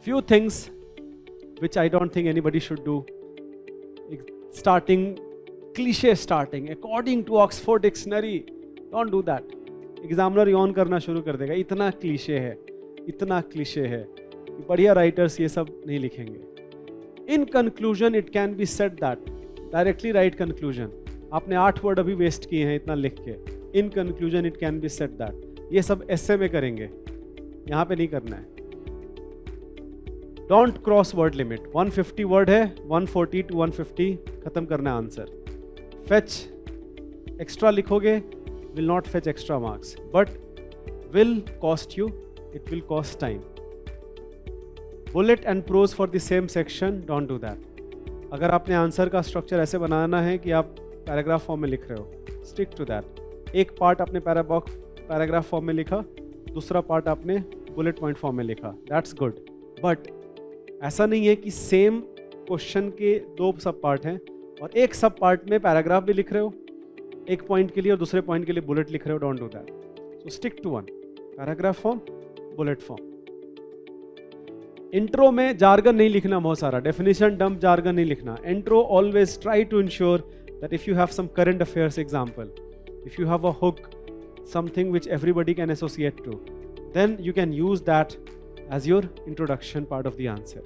few things which I don't think anybody should do. Starting, cliche starting, according to Oxford Dictionary, don't do that. Examiner यौन करना शुरू कर देगा, इतना cliché है, इतना क्लीशे है, बढ़िया राइटर्स ये सब नहीं लिखेंगे. In conclusion it can be said that, directly right conclusion. आपने 8 वर्ड अभी वेस्ट किए हैं इतना लिख के. In conclusion it can be said that. ये सब एस्से में करेंगे, यहाँ पे नहीं करना है. Don't cross word limit. 150 word है, 140 to 150 खत्म करना है आंसर. फेच एक्स्ट्रा लिखोगे, will not fetch extra marks, but will cost you, it will cost time. Bullet and prose for the same section, don't do that. अगर आपने answer का structure ऐसे बनाना है कि आप पैराग्राफ फॉर्म में लिख रहे हो, stick to that. एक पार्ट आपने पैराग्राफ फॉर्म में लिखा, दूसरा पार्ट आपने बुलेट पॉइंट फॉर्म में लिखा, that's good. But ऐसा नहीं है कि सेम क्वेश्चन के 2 सब पार्ट हैं और एक सब पार्ट में पैराग्राफ भी लिख रहे हो, एक पॉइंट के लिए और दूसरे पॉइंट के लिए बुलेट लिख रहे हो. Don't do that. So stick to one, paragraph form, bullet form. Intro में जार्गन नहीं लिखना, बहुत सारा डेफिनेशन डंप जार्गन नहीं लिखना. Intro always try to ensure that if you have some current affairs example, if you have a hook, something which everybody can associate to, then you can use that as your introduction part of the answer.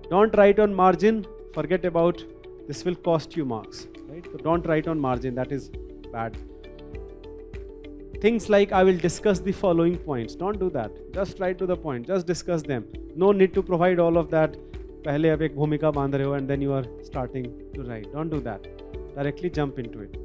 Don't write on margin, forget about, this will cost you marks, right? So don't write on margin, that is bad. Things like I will discuss the following points, don't do that. Just write to the point, just discuss them. No need to provide all of that. पहले आप एक भूमिका बांध रहे हो and then you are starting to write. Don't do that. Directly jump into it.